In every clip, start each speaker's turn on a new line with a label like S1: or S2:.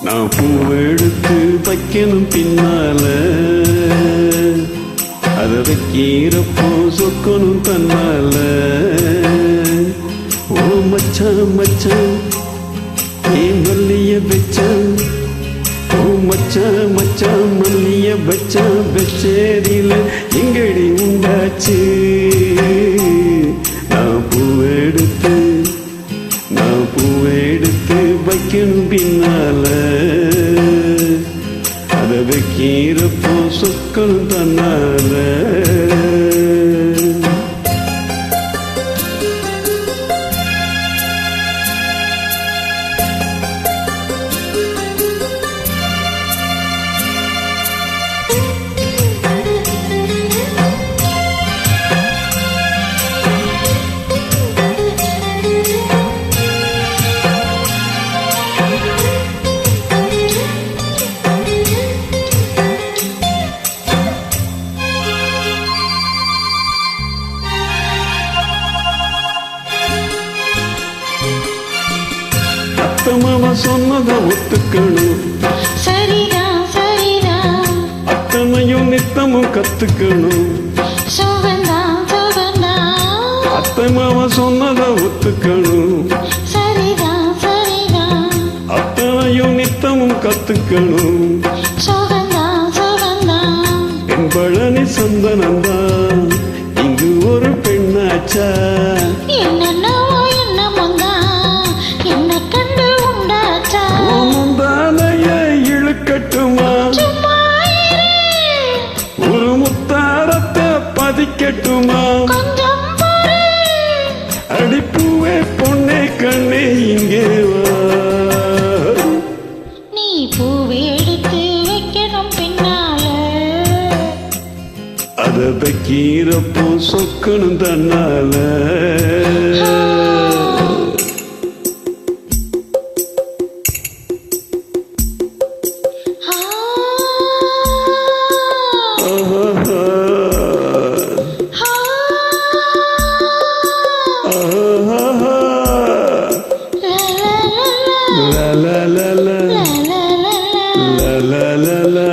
S1: நான் பூவெடுத்து வைக்கணும் பின்னால, அதை வைக்கிறப்போ சொக்கணும் தன்னால. ஓ மச்சான் மச்சான் ஏன் மல்லிய வச்சான், ஓ மச்சான் மச்சான் மல்லிய வச்சான். வெச்சேரியில எங்கடி உண்டாச்சு. நான் பூவெடுத்து வைக்கணும் பின்னால, அதை வைக்கிறப்போ சொக்கணும் தன்னால. அத்தமாவ சொன்னதை ஒத்துக்கணும்,
S2: சரிதான் சரிதான்.
S1: அத்தனையும் நித்தமும் கத்துக்கணும்,
S2: சோகந்தான் சோகந்தான்.
S1: அத்தமாவ சொன்னதை ஒத்துக்கணும்,
S2: சரிதான் சரிதான்.
S1: அத்தனையும் நித்தமும் கத்துக்கணும்,
S2: சோகந்தான் சோகந்தான்.
S1: என் பழனி சந்தனந்தான் இங்கு ஒரு பெண்ணாச்சா.
S2: என்னென்னோ என்னமோந்தான் என்ன கண்டு உண்டாச்சா.
S1: முந்தானைய இழுக்கட்டுமா,
S2: சும்மா
S1: ஒரு முத்தாரத்தை பதிக்கட்டுமா.
S2: கொஞ்சம் பொறு.
S1: அடிப்பூவே பொண்ணே கண்ணே இங்கே வா.
S2: நீ பூவை எடுத்து வைக்கணும் பின்னால,
S1: அதை வைக்கிறப்போ சொக்கணும் தன்னால. La la la la la la la la.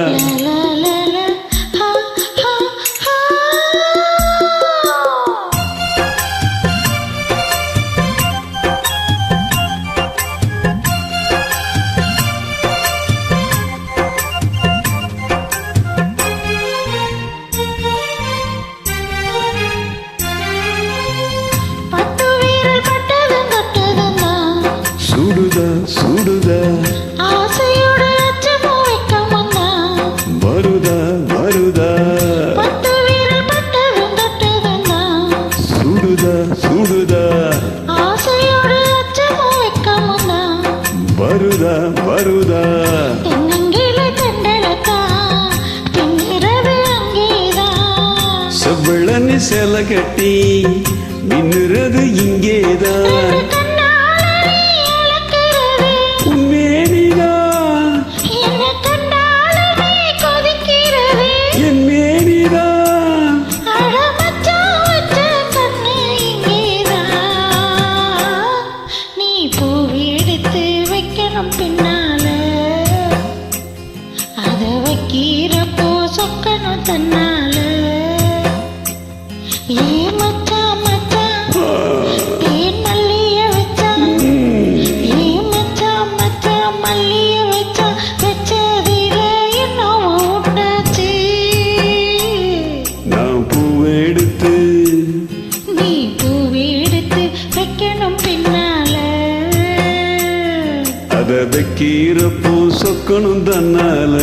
S1: சுடுதா சுடுதா
S2: ஆசையோட அச்சமும் வெட்கமும்னா
S1: வருதா வருதா.
S2: பத்து வீரல் பட்டதும் தொட்டதும்னா
S1: சுடுதா சுடுதா
S2: ஆசையோட அச்சமும் வெட்கமும்னா
S1: வருதா வருதா.
S2: தென்னங்கில கண்டளத்தா பின்னிரவு அங்கேதான்.
S1: செவ்வளனி செல கட்டி மின்னுறது இங்கேதான்.
S2: பின்னால அதை வைக்கிறப்போ சொக்கணும் தன்னால. ஏ மச்சான் மச்சான் தேன் மல்லிய வச்சான், ஏ மச்சான் மச்சான் மல்லிய வச்சான். வச்சதில என்னவோ உண்டாச்சு.
S1: நான் பூவெடுத்து
S2: நீ பூவெடுத்து வைக்கணும் பின்னால,
S1: அதை வைக்கிறப்போ சொக்கணும் தன்னால.